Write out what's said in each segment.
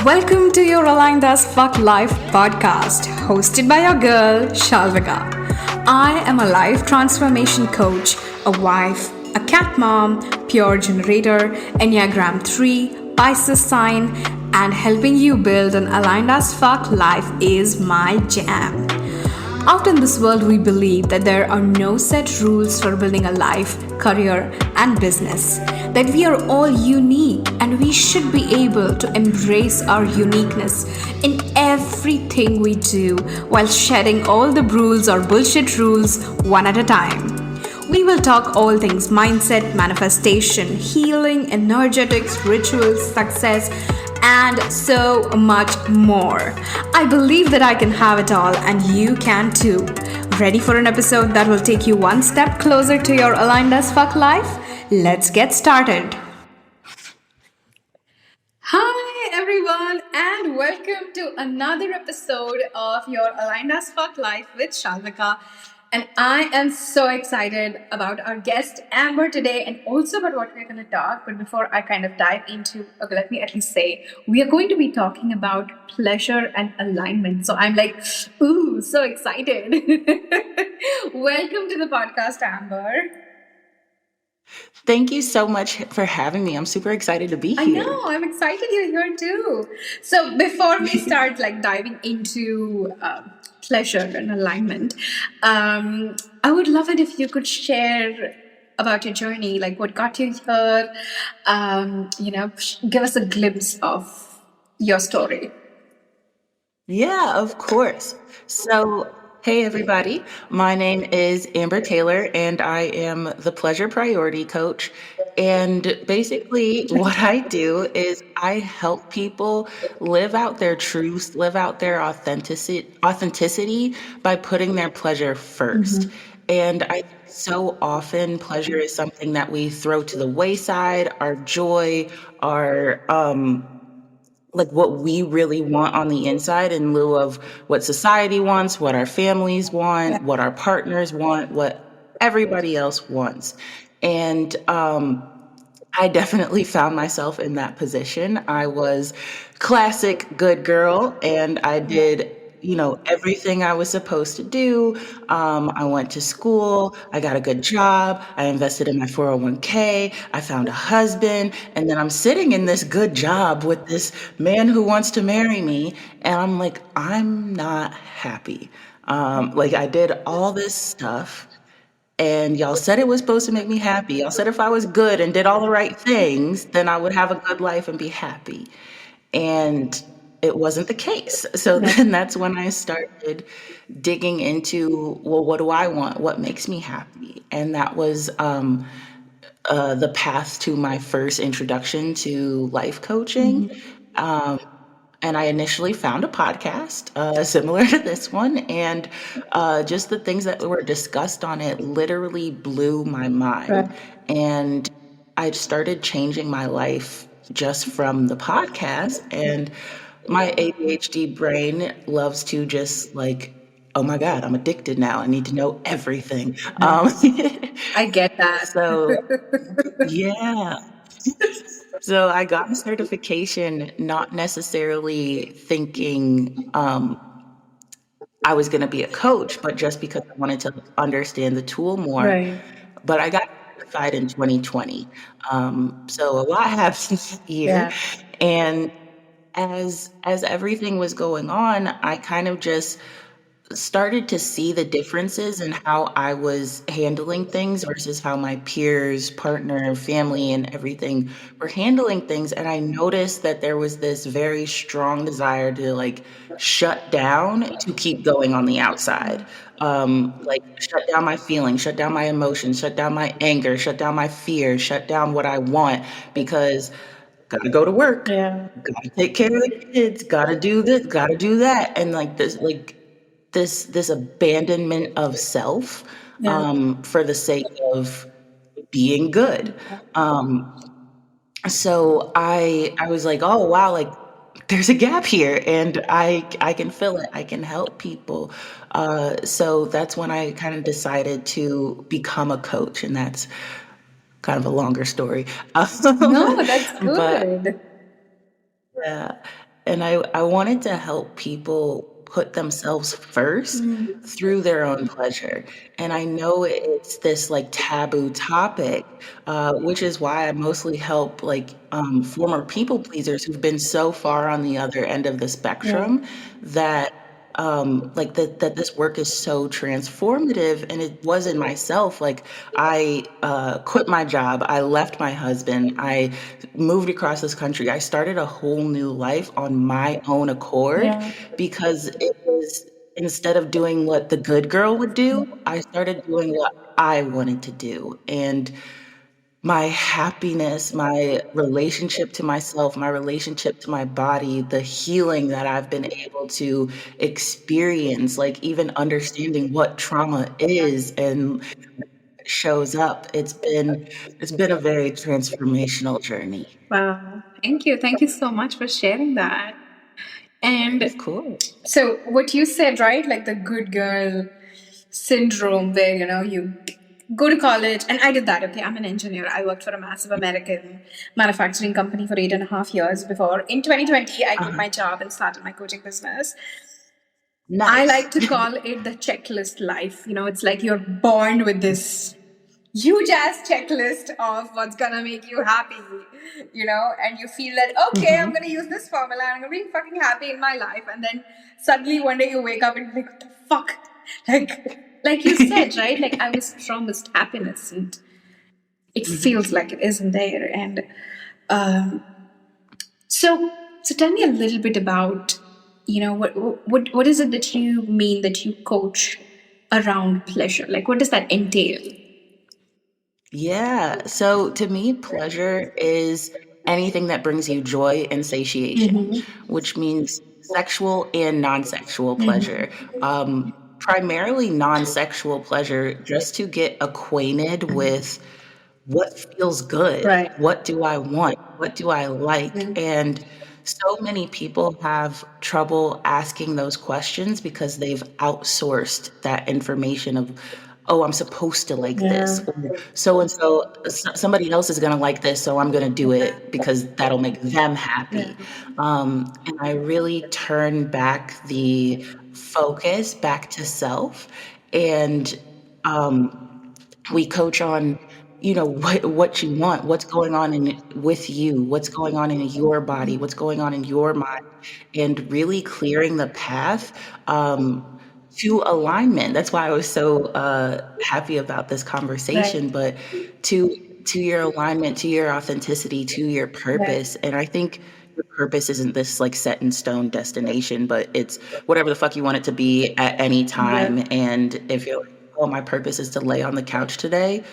Welcome to your Aligned as Fuck Life podcast, hosted by your girl, Shalvika. I am a life transformation coach, a wife, a cat mom, pure generator, Enneagram 3, Pisces sign, and helping you build an aligned as fuck life is my jam. Out in this world, we believe that there are no set rules for building a life, career, and business. That we are all unique and we should be able to embrace our uniqueness in everything we do while shedding all the rules or bullshit rules one at a time. We will talk all things mindset, manifestation, healing, energetics, rituals, success, and so much more. I believe that I can have it all, and you can too. Ready for an episode that will take you one step closer to your aligned as fuck life? Let's get started. Hi everyone, and welcome to another episode of your Aligned as Fuck Life with Shalvika. And I am so excited about our guest Amber today and also about what we're going to talk. But before I kind of dive into, okay, let me at least say, we are going to be talking about pleasure and alignment. So I'm like, ooh, so excited. Welcome to the podcast, Amber. Thank you so much for having me. I'm super excited to be here. I know, I'm excited you're here too. So before we start like diving into pleasure and alignment, I would love it if you could share about your journey, like what got you here, give us a glimpse of your story. Yeah, of course. So, hey everybody. My name is Amber Taylor and I am the Pleasure Priority Coach. And basically what I do is I help people live out their truth, live out their authenticity by putting their pleasure first. And I so often pleasure is something that we throw to the wayside, our joy, our like what we really want on the inside in lieu of what society wants, what our families want, what our partners want, what everybody else wants. And I definitely found myself in that position. I was classic good girl and I did, everything I was supposed to do. I went to school, I got a good job, I invested in my 401k, I found a husband, and then I'm sitting in this good job with this man who wants to marry me. And I'm like, I'm not happy. Like I did all this stuff and y'all said it was supposed to make me happy. Y'all said if I was good and did all the right things, then I would have a good life and be happy. And it wasn't the case. So then that's when I started digging into, well, what do I want? What makes me happy? And that was the path to my first introduction to life coaching. And I initially found a podcast similar to this one, and just the things that were discussed on it literally blew my mind. Right. And I started changing my life just from the podcast. And my ADHD brain loves to just like, oh my God, I'm addicted now. I need to know everything. I get that. So, yeah. So I got a certification, not necessarily thinking I was going to be a coach, but just because I wanted to understand the tool more. Right. But I got certified in 2020. So a lot happened here. Yeah. And as everything was going on, I kind of just started to see the differences in how I was handling things versus how my peers, partner, family, and everything were handling things. And I noticed that there was this very strong desire to like shut down to keep going on the outside. Like shut down my feelings, shut down my emotions, shut down my anger, shut down my fear, shut down what I want because gotta go to work, Yeah. gotta take care of the kids, gotta do this, gotta do that. And like this abandonment of self for the sake of being good. So I was like, oh wow, like there's a gap here and I can fill it. I can help people. So that's when I kind of decided to become a coach, and that's kind of a longer story. No, that's But good. yeah. And I wanted to help people put themselves first through their own pleasure. And I know it's this like taboo topic, which is why I mostly help like former people pleasers who've been so far on the other end of the Yeah. spectrum that like that this work is so transformative. And it was in myself. Like I quit my job, I left my husband, I moved across this country, I started a whole new life on my own accord Yeah. because it was, instead of doing what the good girl would do, I started doing what I wanted to do. And my happiness, my relationship to myself, my relationship to my body, the healing that I've been able to experience, like even understanding what trauma is and shows up. It's been a very transformational journey. Wow. Thank you. Thank you so much for sharing that. And Of course. so, what you said, right? Like the good girl syndrome, where, you go to college, and I did that. Okay, I'm an engineer. I worked for a massive American manufacturing company for 8.5 years before. In 2020, I quit Uh-huh. my job and started my coaching business. I Nice. like to call it the checklist life. It's like you're born with this huge ass checklist of what's gonna make you happy, and you feel that, okay, I'm Hmm. gonna use this formula and I'm gonna be fucking happy in my life. And then suddenly one day you wake up and you're like, what the fuck? Like you said, right? Like I was promised happiness and it feels like it isn't there. And um, so tell me a little bit about, what is it that you mean that you coach around pleasure? Like, what does that entail? Yeah. So to me, pleasure is anything that brings you joy and satiation, which means sexual and non-sexual pleasure. Primarily non-sexual pleasure, just to get acquainted with what feels good, Right. what do I want, what do I like. And so many people have trouble asking those questions because they've outsourced that information of, oh, I'm supposed to like this, Yeah. or so and so, somebody else is going to like this, so I'm going to do it because that'll make them Yeah. happy. And I really turn back the focus back to self. And we coach on, what you want, what's going on with you, what's going on in your body, what's going on in your mind, and really clearing the path to alignment. That's why I was so happy about this Right. conversation, but to your alignment, to your authenticity, to your Right. purpose. And I think your purpose isn't this like set in stone destination, but it's whatever the fuck you want it to be at any Yeah. time. And if you're like, oh, my purpose is to lay on the couch today,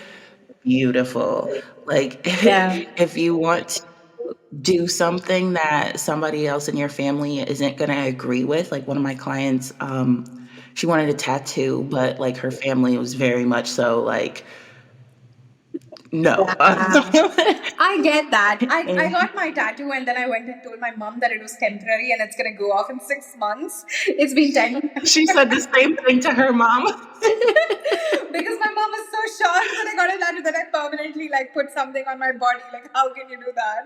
beautiful. Like Yeah. if you want to do something that somebody else in your family isn't going to agree with, like one of my clients, she wanted a tattoo, but like her family was very much so like, no. I get that. I And got my tattoo and then I went and told my mom that it was temporary and it's gonna go off in 6 months. It's been 10 she said the same thing to her mom. because my mom was so shocked that I got a tattoo that I permanently like put something on my body. Like, how can you do that?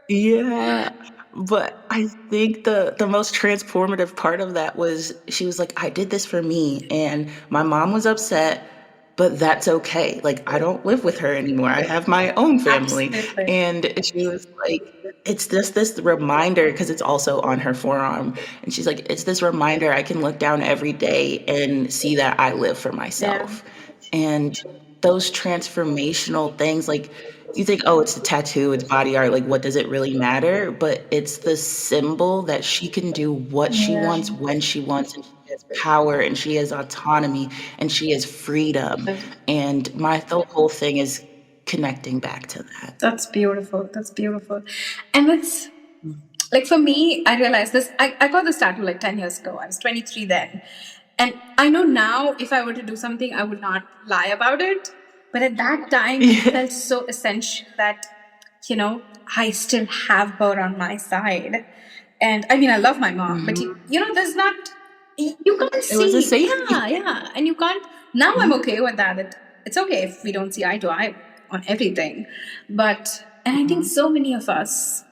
Yeah. But I think the most transformative part of that was she was like, I did this for me. And my mom was upset, but that's okay. Like, I don't live with her anymore. I have my own family. Absolutely. And she was like, it's just this reminder, because it's also on her forearm. And she's like, it's this reminder I can look down every day and see that I live for Yeah. myself. And those transformational things, like you think, oh, it's a tattoo, it's body art, like what does it really matter? But it's the symbol that she can do what she Yeah. wants when she wants, and she has power and she has autonomy and she has freedom. And the whole thing is connecting back to that. That's beautiful. That's beautiful. And it's like for me, I realized this. I got this tattoo like 10 years ago. I was 23 then. And I know now if I were to do something, I would not lie about it. But at that time, it felt so essential that, I still have her on my side. And I mean, I love my mom, but, there's not, you can't It was a see. safety. Yeah. And you can't, now I'm okay with that. It's okay if we don't see eye to eye on everything. And I think so many of us,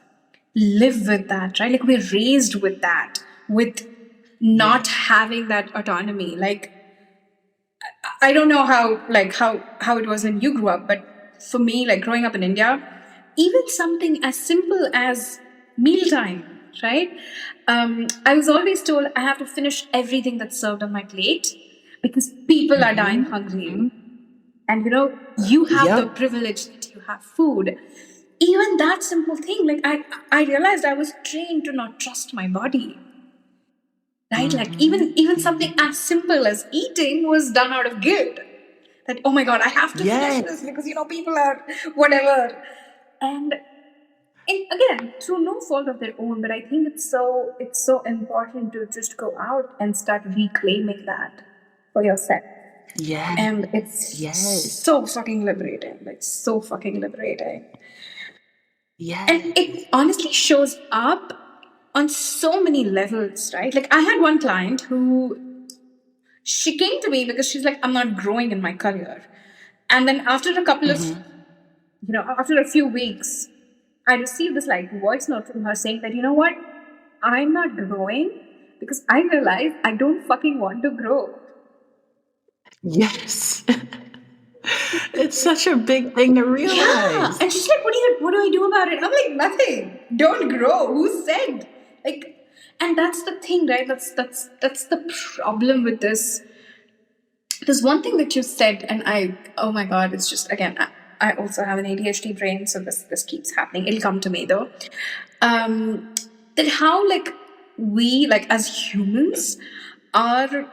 live with that, right? Like we're raised with that, with not having that autonomy. Like I don't know how it was when you grew up, but for me, like growing up in India, even something as simple as mealtime, right? I was always told I have to finish everything that's served on my plate because people are dying hungry. And you have the Yep. privilege that you have food. Even that simple thing, like I realized I was trained to not trust my body, right? Like even something as simple as eating was done out of guilt. That, oh my god, I have to finish this Yes. because people are whatever. And again, through no fault of their own, but I think it's so important to just go out and start reclaiming that for yourself. Yes. And it's Yes. so fucking liberating. Like so fucking liberating. Yes. And it honestly shows up on so many levels, right? Like I had one client who she came to me because she's like, I'm not growing in my career. And then after a couple of, after a few weeks, I received this like voice note from her saying that, you know what? I'm not growing because I realize I don't fucking want to grow. Yes. It's such a big thing to Yeah. realize. And she's like, what do I do about it? I'm like, nothing. Don't grow. Who said? Like, and that's the thing, right? That's the problem with this. There's one thing that you said, and oh my god, it's just again, I also have an ADHD brain, so this keeps happening. It'll come to me though. That how like we like as humans are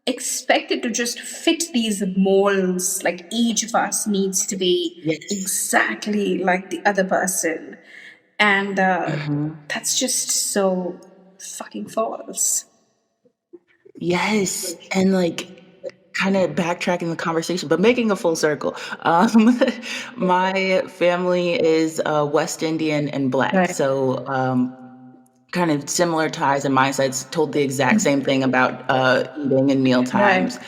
expected to just fit these molds, like each of us needs to be Yes. exactly like the other person, and that's just so fucking false. Yes. And like kind of backtracking the conversation, but making a full circle. My family is West Indian and Black. Right. So kind of similar ties and mindsets, told the exact same thing about eating and meal times.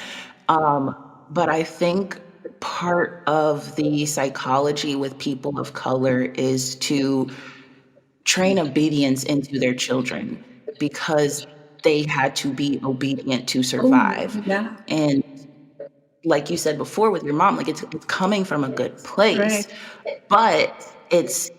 But I think part of the psychology with people of color is to train obedience into their children because they had to be obedient to survive. Yeah. And like you said before with your mom, like it's coming from a good place, but it's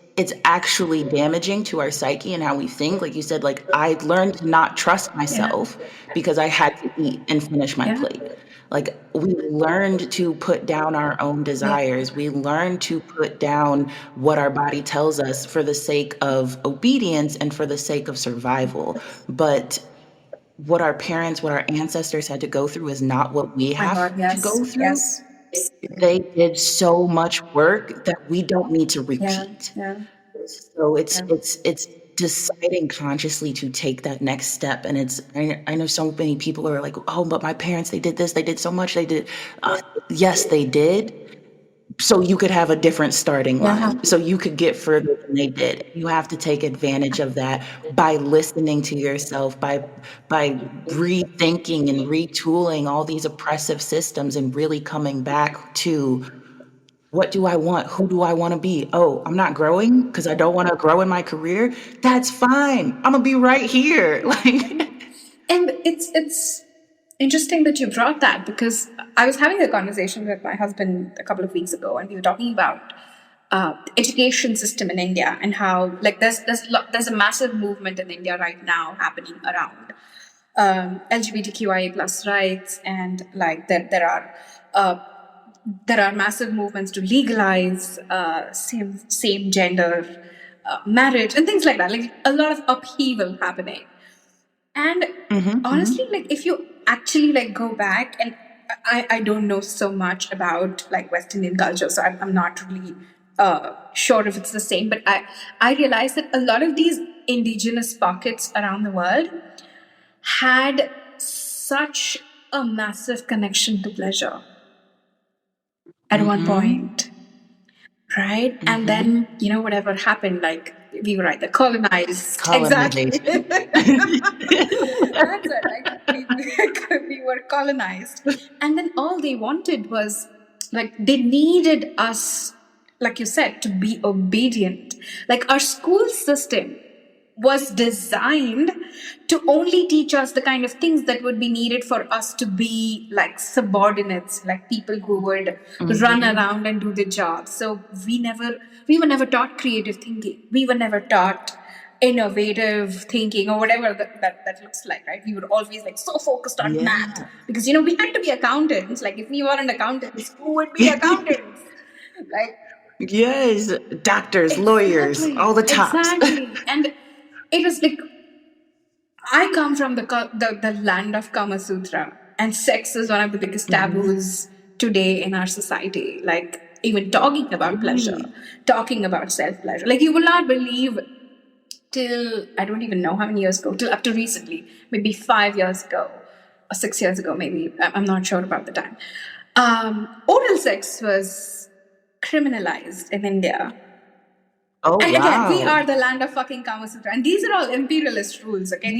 actually damaging to our psyche and how we think. Like you said, like I learned to not trust myself because I had to eat and finish my plate. Like we learned to put down our own desires. We learned to put down what our body tells us for the sake of obedience and for the sake of survival. But what our parents, what our ancestors had to go through is not what we have to go through. Yes. They did so much work that we don't need to repeat. Yeah. So it's deciding consciously to take that next step. And I know so many people are like, oh, but my parents, they did this, they did so much, they did. Yes, they did. So you could have a different starting line. So you could get further than they did. You have to take advantage of that by listening to yourself, by rethinking and retooling all these oppressive systems and really coming back to what do I want? Who do I want to be? Oh, I'm not growing because I don't want to grow in my career. That's fine. I'm gonna be right here. And it's interesting that you brought that because I was having a conversation with my husband a couple of weeks ago, and we were talking about education system in India and how like there's a massive movement in India right now happening around LGBTQIA plus rights, and like there are massive movements to legalize same gender marriage and things like that. Like a lot of upheaval happening. And honestly, like if you actually like go back, and I don't know so much about like West Indian culture, so I'm not really sure if it's the same, but I realized that a lot of these indigenous pockets around the world had such a massive connection to pleasure at one point, right? And then whatever happened, like we were either colonized. Exactly. That's it. Like we were colonized, and then all they wanted was like they needed us like you said, to be obedient. Like our school system was designed to only teach us the kind of things that would be needed for us to be like subordinates, like people who would run Hmm. around and do the job. So we were never taught creative thinking. We were never taught innovative thinking or whatever that looks like, right? We were always like so focused on math Yeah. because we had to be accountants. Like if we weren't accountants, who would be accountants? Like Yes, doctors, lawyers, exactly, all the tops. exactly. And it was like I come from the land of Kama Sutra, and sex is one of the biggest Mhm. taboos today in our society. Like even talking about pleasure, Right. talking about self pleasure. Like you will not believe, till I don't even know how many years ago, till up to recently, maybe 5 years ago or 6 years ago, maybe I'm not sure about the time. Oral sex was criminalized in India. Oh, And again, we wow. are the land of fucking Kama Sutra. And these are all imperialist rules, okay?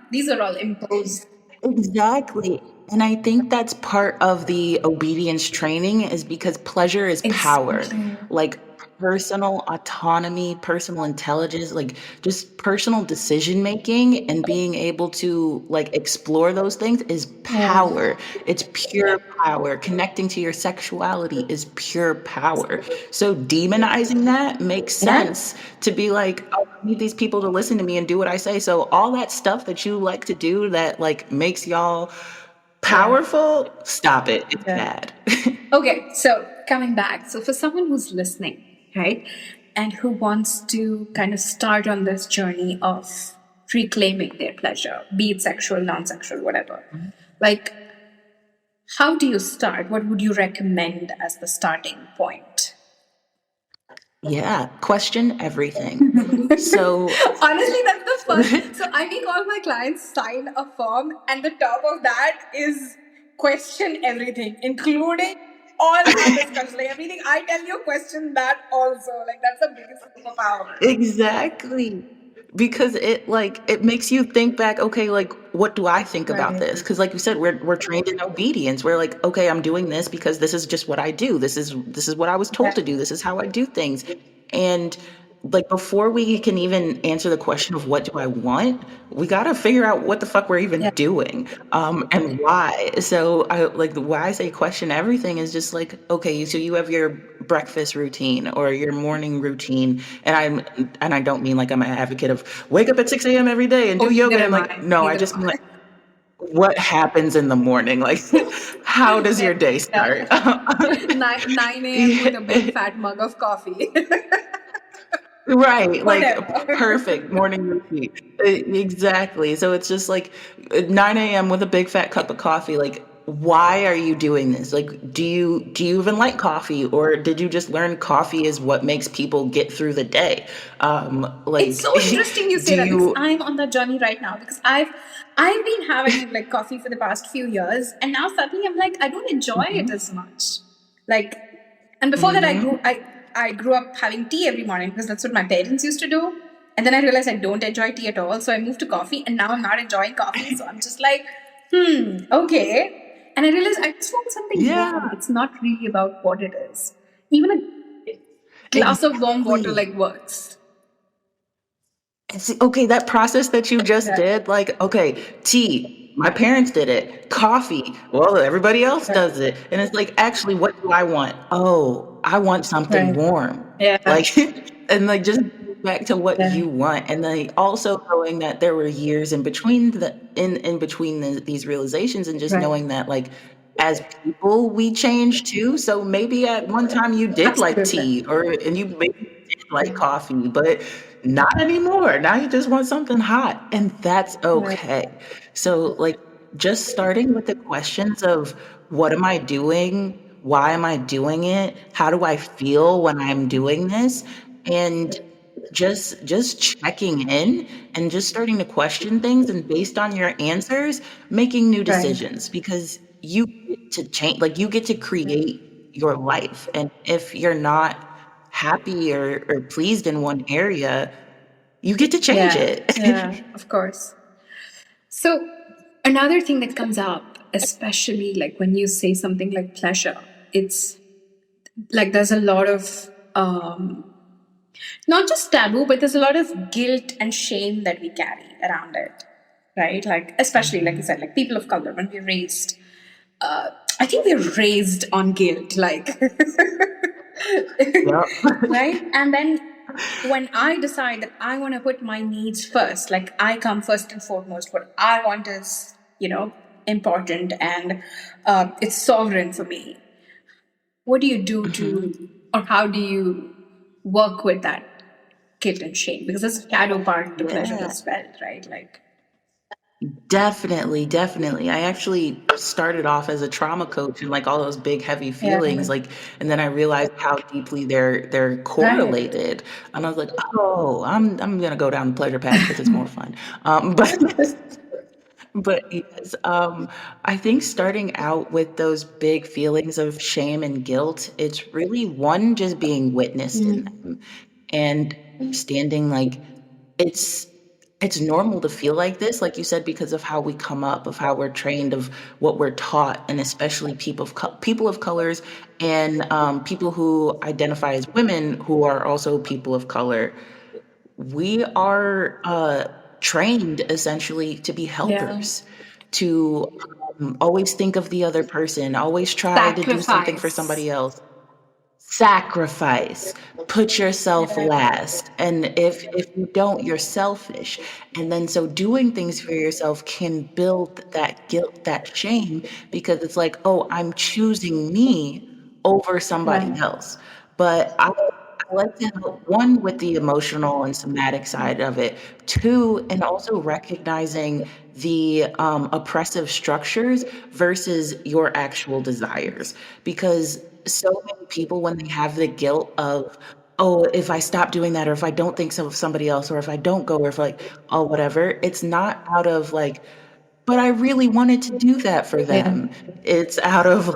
These are all imposed. Exactly. And I think that's part of the obedience training is because pleasure is power. Exactly. Like personal autonomy, personal intelligence, like just personal decision making and being able to like explore those things is Yeah. power. It's pure power. Connecting to your sexuality is pure power. So demonizing that makes Yeah. sense to be like, oh, I need these people to listen to me and do what I say. So all that stuff that you like to do that like makes y'all Yeah. powerful, stop it. It's Yeah. bad. Okay, so coming back. So for someone who's listening, right, and who wants to kind of start on this journey of reclaiming their pleasure, be it sexual, non sexual, whatever, like, how do you start? What would you recommend as the starting point? Yeah, question everything. So Honestly, that's the first. So I make all my clients sign a form, and the top of that is question everything, including all our discussions. Like everything I tell you, question that also. Like that's the biggest superpower. exactly. Because it like it makes you think back, okay, like what do I think about Right. this? Because like you said, we're trained in obedience. We're like, okay, I'm doing this because this is just what I do. This is what I was told Yeah. to do. This is how I do things. And like before we can even answer the question of what do I want, we got to figure out what the fuck we're even Yeah. doing and why. So I like why I say question everything is just like, okay, so you have your breakfast routine or your morning routine, and I don't mean like I'm an advocate of wake up at 6 a.m. every day and Oh, do yoga neither and am like I. no, I Neither am just mean I. like what happens in the morning, like how does Yeah. your day Yeah. start? 9 a.m. with a big Yeah. fat mug of coffee. Right, like Whatever. perfect morning routine. Exactly. So it's just like 9 a.m. with a big fat cup of coffee. Like, why are you doing this? Like, do you even like coffee, or did you just learn coffee is what makes people get through the day? It's Like, so interesting you do say that because you? I'm on that journey right now because I've been having like coffee for the past few years and now suddenly I'm like I don't enjoy it Mhm, as much. Like and before that mhm. I grew up having tea every morning because that's what my parents used to do. And then I realized I don't enjoy tea at all. So I moved to coffee and now I'm not enjoying coffee. So I'm just like, okay. And I realized I just want something warm. Yeah, It's not really about what it is. Even a glass of warm water exactly. like works. Okay, that process that you just Yeah. did, like, okay, tea, my parents did it. Coffee, well, everybody else Right. does it. And it's like, actually, what do I want? Oh, I want something Right. warm. Yeah. Like, and like just back to what Yeah. you want. And then also knowing that there were years in between in between these realizations and just Right. knowing that like as people we change too. So maybe at one time you did like Absolutely. tea or and you maybe did like coffee, but not anymore. Now you just want something hot, and that's Right. okay. So, like, just starting with the questions of what am I doing? Why am I doing it? How do I feel when I'm doing this? And just checking in and just starting to question things and based on your answers, making new Right. decisions because you get to change, like you get to create your life. And if you're not happy or pleased in one area, you get to change Yeah. it. Yeah. Of course. So another thing that comes up, especially like when you say something like pleasure, it's like there's a lot of not just taboo, but there's a lot of guilt and shame that we carry around it, right? Like, especially like you said, like people of color, when we're raised, I think we're raised on guilt, like, Yep. right? And then when I decide that I want to put my needs first, like I come first and foremost, what I want is, important and it's sovereign for me. What do you do Mhm. to, or how do you work with that guilt and shame? Because there's a shadow part to pleasure Yeah. as well, right? Like, Definitely, definitely. I actually started off as a trauma coach and like all those big heavy yeah, feelings, like, and then I realized how deeply they're right. correlated. And I was like, oh, I'm gonna go down the pleasure path because it's more fun. But but yes, I think starting out with those big feelings of shame and guilt, it's really one, just being witnessed in Mm, them and understanding like it's it's normal to feel like this, like you said, because of how we come up, of how we're trained, of what we're taught, and especially people of colors and people who identify as women who are also people of color. We are trained essentially to be yeah. helpers, to always think of the other person, always try to do something for Sacrifice. somebody else. Sacrifice, put yourself Yeah. last, and if you don't, you're selfish. And then so doing things for yourself can build that guilt, that shame, because it's like, oh, I'm choosing me over somebody Right. else. But I like to help one with the emotional and somatic side of it, two, and also recognizing the oppressive structures versus your actual desires, because so many people, when they have the guilt of, oh, if I stop doing that, or if I don't think so of somebody else, or if I don't go, or if like, oh, whatever, it's not out of like, but I really wanted to do that for Yeah. them. It's out of like,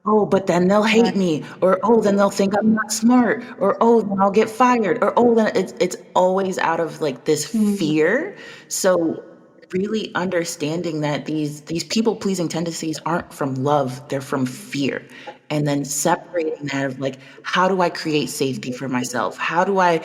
oh, but then they'll hate Right. me, or oh, then they'll think I'm not smart, or oh, then I'll get fired, or oh, then it's always out of like this Mm, fear. So really understanding that these people pleasing tendencies aren't from love, they're from fear. And then separating that of like, how do I create safety for myself? How do I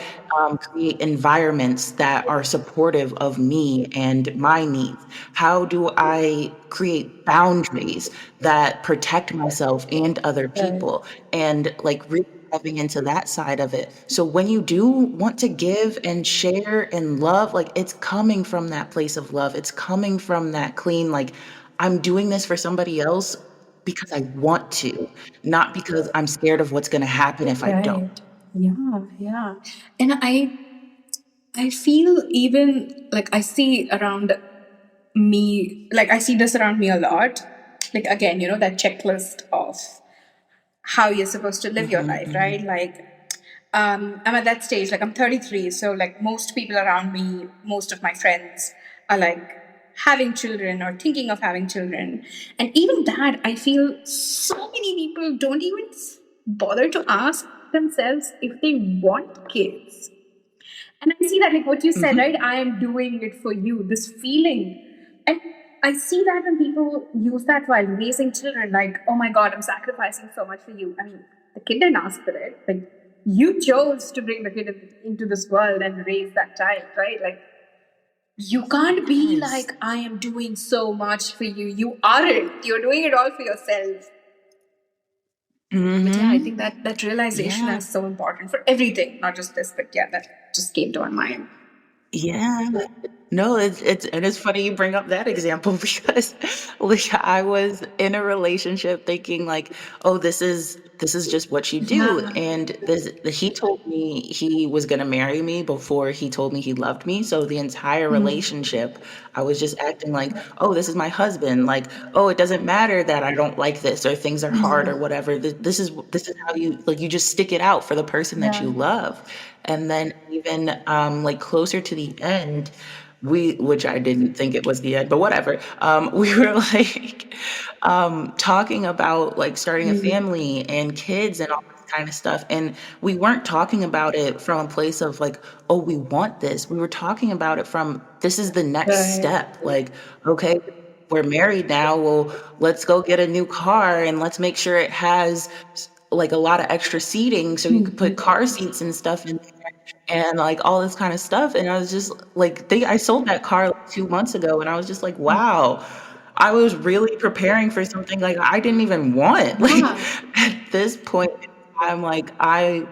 create environments that are supportive of me and my needs? How do I create boundaries that protect myself and other right. people? And like really diving into that side of it. So when you do want to give and share and love, like it's coming from that place of love. It's coming from that clean, like I'm doing this for somebody else because I want to, not because I'm scared of what's going to happen if I don't. Right. Yeah. Yeah. And I feel even like I see around me, like I see this around me a lot. Like again, that checklist of how you're supposed to live your Hmm. life, Hmm. right? Like I'm at that stage, like I'm 33, so like most people around me, most of my friends are like having children or thinking of having children. And even that, I feel so many people don't even bother to ask themselves if they want kids. And I see that, like what you said, Hmm. right? I am doing it for you, this feeling. And I see that when people use that while raising children, like, oh my God, I'm sacrificing so much for you. I mean, the kid didn't ask for it. Like, you chose to bring the kid into this world and raise that child, right? Like, you can't be Yes. like, I am doing so much for you. You aren't. You're doing it all for yourself. But yeah, I Hmm. think that realization Yeah. is so important for everything, not just this, but yeah, that just came to my mind. Yeah. No, it's funny you bring up that example because like I was in a relationship thinking like, oh, this is just what you do. Yeah. And he told me he was gonna marry me before he told me he loved me. So the entire Mm. relationship, I was just acting like, oh, this is my husband. Like, oh, it doesn't matter that I don't like this or things are hard or whatever. This is how you like you just stick it out for the person that Yeah. you love. And then even like closer to the end, which I didn't think it was the end, but whatever. We were like talking about like starting a Mm. family and kids and all this kind of stuff. And we weren't talking about it from a place of like, oh, we want this. We were talking about it from this is the next Right. step. Like, okay, we're married now. Well, let's go get a new car and let's make sure it has like a lot of extra seating so you could put car seats and stuff in there and like all this kind of stuff. And I was just like, I sold that car like 2 months ago, and I was just like, wow, I was really preparing for something like I didn't even want. Like Yeah. at this point in time, like I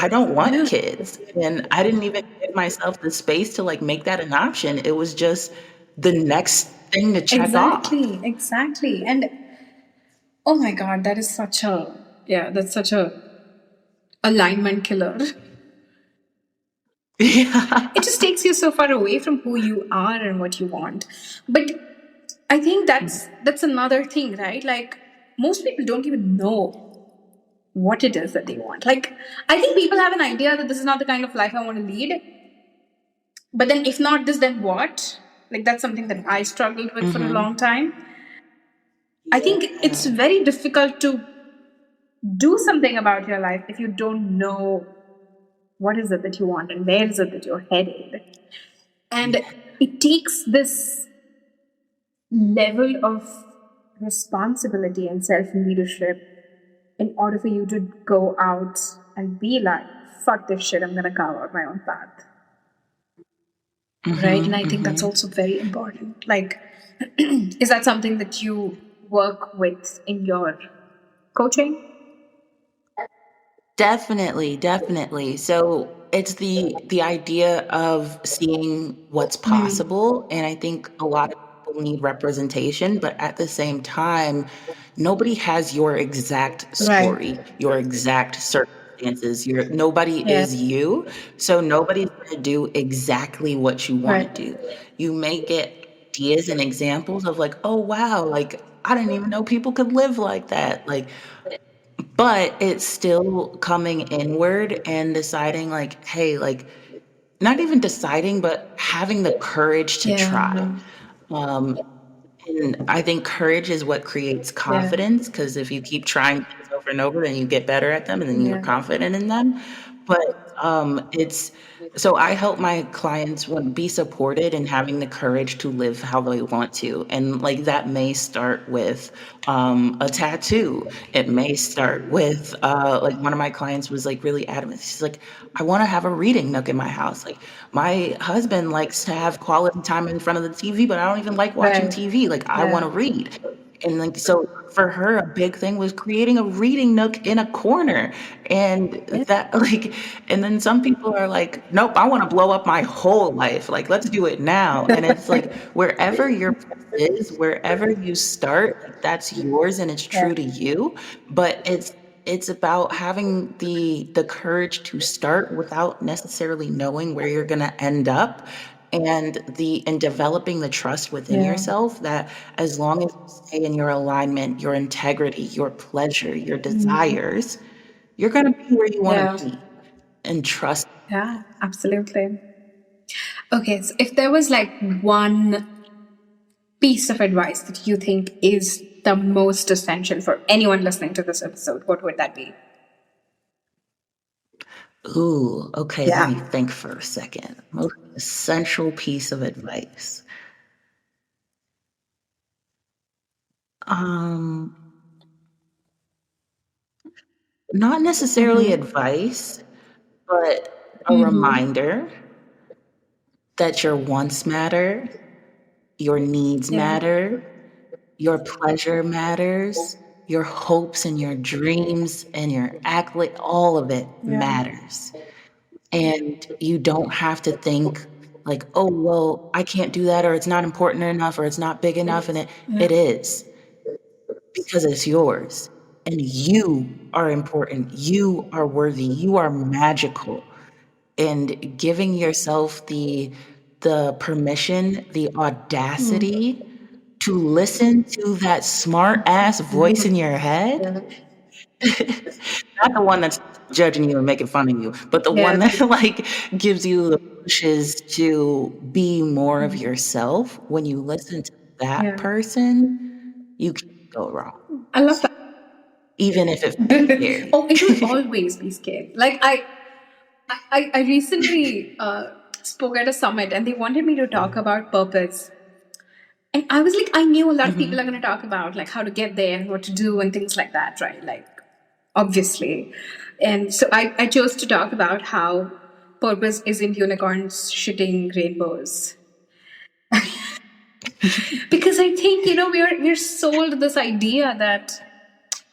don't want Yeah. kids, and I didn't even give myself the space to like make that an option. It was just the next thing to check off. Exactly. Exactly. And oh my God, that is such a, yeah, that's such a alignment killer. Yeah. It just takes you so far away from who you are and what you want. But I think that's another thing, right? Like most people don't even know what it is that they want. Like I think people have an idea that this is not the kind of life I want to lead. But then if not this, then what? Like that's something that I struggled with for a Hmm. long time. I think it's Yeah. very difficult to do something about your life if you don't know what is it that you want and where is it that you're headed. And it takes this level of responsibility and self leadership in order for you to go out and be like, fuck this shit, I'm gonna carve out my own path. Right? And Hmm. I think that's Hmm. also very important. Like, is that something that you work with in your coaching? Definitely, definitely. So it's the idea of seeing what's possible, and I think a lot of people need representation, but at the same time, nobody has your exact Right. story, your exact circumstances. Nobody Yeah. is you, so nobody's going to do exactly what you want to Right. do. You may get ideas and examples of like, oh wow, like I didn't even know people could live like that. Like but it's still coming inward and deciding like, hey, like not even deciding, but having the courage to try. Yeah. Um, and I think courage is what creates Yeah. confidence, because if you keep trying things over and over, then you get better at them and then you're Yeah. confident in them. But it's so I help my clients be supported in having the courage to live how they want to. And like that may start with a tattoo. It may start with like one of my clients was like really adamant. She's like, I want to have a reading nook in my house. Like my husband likes to have quality time in front of the TV, but I don't even like watching Right. TV. Like I want Yeah. to read. And like so for her a big thing was creating a reading nook in a corner. And Yeah. that like and then some people are like, nope, I want to blow up my whole life. Like let's do it now. And it's like wherever your place is, wherever you start, like, that's yours and it's Yeah. true to you. But it's about having the courage to start without necessarily knowing where you're going to end up, and developing the trust within Yeah. yourself that as long as you stay in your alignment, your integrity, your pleasure, your desires, you're going to be where you want Yeah. to be, and trust. Yeah. Absolutely. Okay. So if there was like one piece of advice that you think is the most essential for anyone listening to this episode, what would that be? Ooh, okay, let Yeah. me think for a second. Most essential piece of advice. Um, Not necessarily Mm-hmm. advice, but a Mm-hmm. reminder that your wants matter, your needs Yeah. matter, your pleasure matters, your hopes and your dreams and your accolade, all of it Yeah. matters. And you don't have to think like, oh, well, I can't do that, or it's not important enough, or it's not big enough. And Yeah. it is, because it's yours. And you are important. You are worthy. You are magical. And giving yourself the permission, the audacity to listen to that smart ass voice in your head, not the one that's judging you and making fun of you, but the one Yeah. that like gives you the pushes to be more of yourself. When you listen to that Yeah. person, you can't go wrong, I love that. even if it feels scary. Oh, it will always be scary. Like I recently spoke at a summit and they wanted me to talk about purpose. And I was like, I knew a lot of people are going to talk about like how to get there and what to do and things like that, right? Like obviously. And so I chose to talk about how purpose isn't unicorns shitting rainbows. Because I think, we're sold this idea that,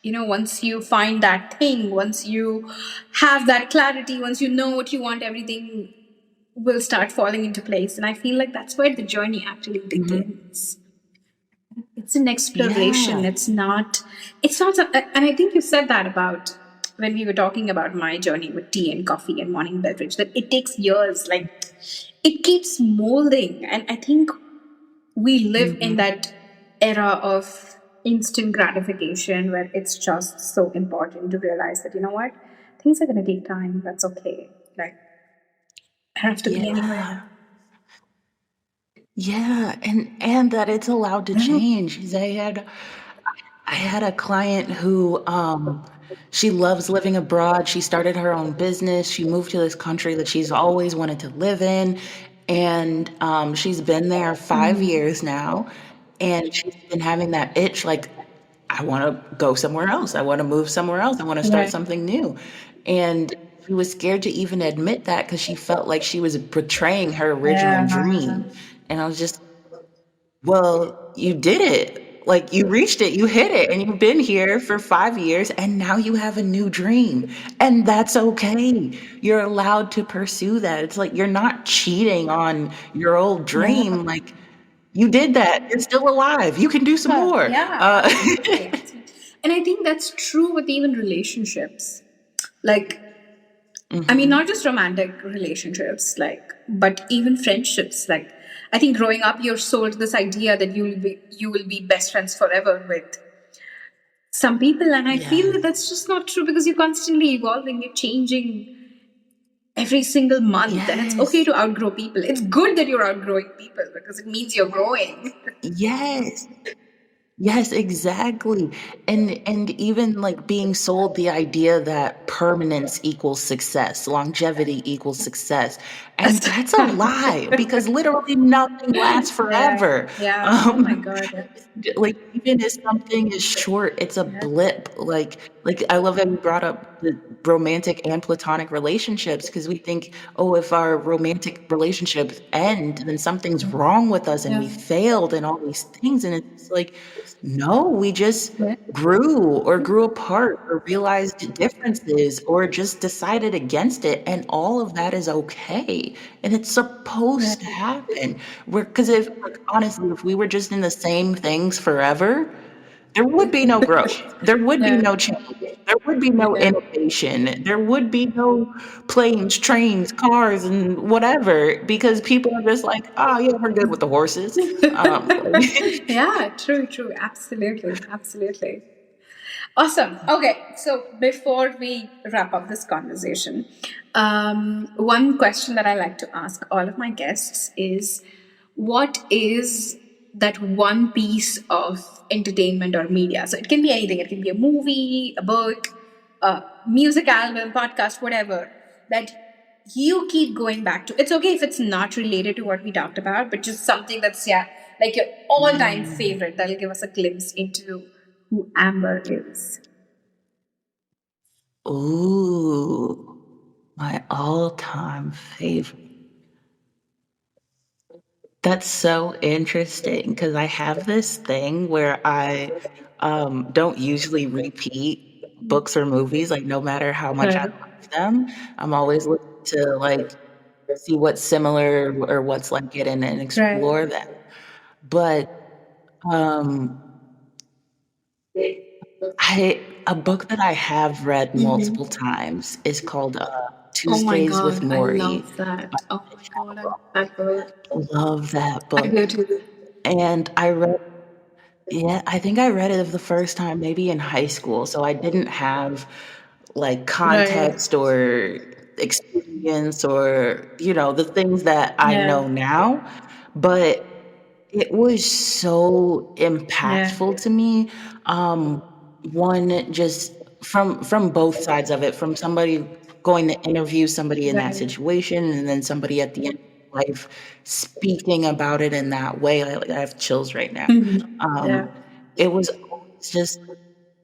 once you find that thing, once you have that clarity, once you know what you want, everything will start falling into place. And I feel like that's where the journey actually begins. It's an exploration. Yeah. It's not, and I think you said that about when we were talking about my journey with tea and coffee and morning beverage, that it takes years. Like, it keeps molding. And I think we live in that era of instant gratification where it's just so important to realize that, you know what, things are going to take time. That's okay. Like, I don't have to be anywhere. Yeah, and that it's allowed to change. I had a client who she loves living abroad. She started her own business. She moved to this country that she's always wanted to live in, and she's been there 5 years now, and she's been having that itch like, I want to go somewhere else. I want to move somewhere else. I want to start Right. something new. And she was scared to even admit that because she felt like she was betraying her original dream. And I was just, well, you did it. Like, you reached it, you hit it, and you've been here for 5 years, and now you have a new dream. And that's okay. You're allowed to pursue that. It's like you're not cheating on your old dream. Like, you did that. You're still alive. You can do some more. Yeah. Absolutely. And I think that's true with even relationships. Like, I mean, not just romantic relationships, like, but even friendships. Like, I think growing up, you're sold this idea that you will be best friends forever with some people, and I feel that that's just not true because you're constantly evolving, you're changing every single month, and it's okay Yes. to outgrow people. It's good that you're outgrowing people because it means you're growing. Yes. Yes, exactly. And even like being sold the idea that permanence equals success, longevity equals success. And that's a lie because literally nothing lasts forever. Yeah. Oh my God. Like, even if something is short, it's a blip. Like I love that you brought up the romantic and platonic relationships, because we think, oh, if our romantic relationships end, then something's wrong with us and we failed and all these things. And it's like, no, we just grew or grew apart or realized differences or just decided against it. And all of that is okay. And it's supposed to happen. Because if, like, honestly, if we were just in the same things forever, there would be no growth. There would be no change. There would be no innovation. There would be no planes, trains, cars, and whatever, because people are just like, oh, yeah, we're good with the horses. Yeah, true. Absolutely. Awesome. Okay, so before we wrap up this conversation, one question that I like to ask all of my guests is, what is that one piece of entertainment or media? So it can be anything. It can be a movie, a book, a music album, podcast, whatever, that you keep going back to. It's okay if it's not related to what we talked about, but just something that's, like your all-time favorite that'll give us a glimpse into who Amber is. Ooh, my all-time favorite. That's so interesting because I have this thing where I don't usually repeat books or movies, like, no matter how much I love them. I'm always looking to, like, see what's similar or what's like it, and explore them. But um, a book that I have read multiple times is called Oh my Tuesdays with God, I Maury. love that. Oh my God, that book. Love that I book. do too. And I think I read it the first time maybe in high school, so I didn't have like context or experience or, the things that I know now. But it was so impactful to me. One, just from both sides of it, from somebody going to interview somebody in that situation, and then somebody at the end of life speaking about it in that way. I have chills right now. Yeah. It was always just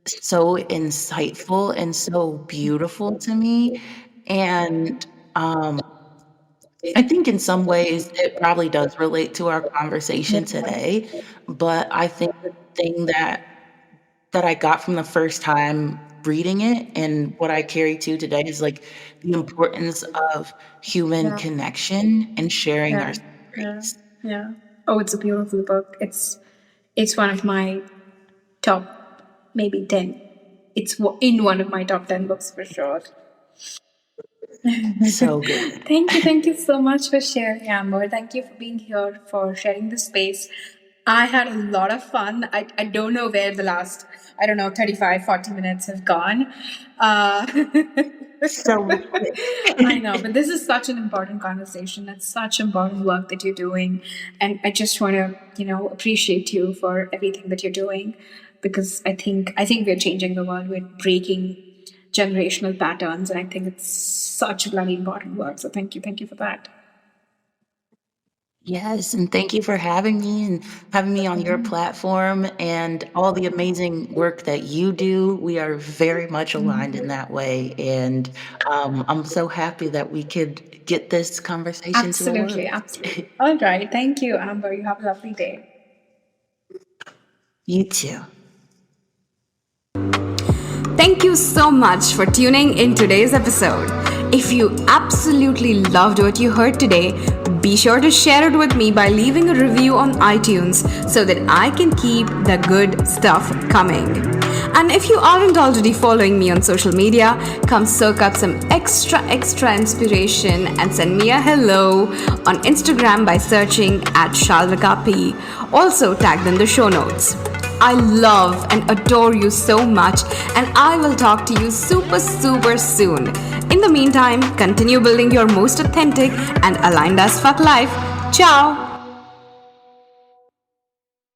so insightful and so beautiful to me. And um, I think in some ways it probably does relate to our conversation today. But I think the thing that I got from the first time reading it and what I carry to today is like the importance of human Yeah, connection and sharing our yeah, yeah, stories. yeah. Oh, it's a beautiful book. It's one of my top maybe 10. It's in one of my top 10 books for sure. So good. Thank you so much for sharing, Amber. Thank you for being here, for sharing the space. I had a lot of fun. I don't know where the last, I don't know, 35, 40 minutes have gone. Uh, So I know, but this is such an important conversation. It's such important work that you're doing. And I just want to, appreciate you for everything that you're doing because I think we're changing the world. We're breaking generational patterns, and I think it's such bloody important work. So thank you for that. yes, and thank you for having me and having me on your platform and all the amazing work that you do. We are very much aligned in that way. And I'm so happy that we could get this conversation to the Absolutely, world. absolutely. All right. Thank you, Amber. You have a lovely day. You too. Thank you so much for tuning in today's episode. If you absolutely loved what you heard today, be sure to share it with me by leaving a review on iTunes so that I can keep the good stuff coming. And if you aren't already following me on social media, come soak up some extra inspiration and send me a hello on Instagram by searching at Shalvika P. Also tagged in the show notes. I love and adore you so much, and I will talk to you super soon. In the meantime, continue building your most authentic and aligned as fuck life. Ciao!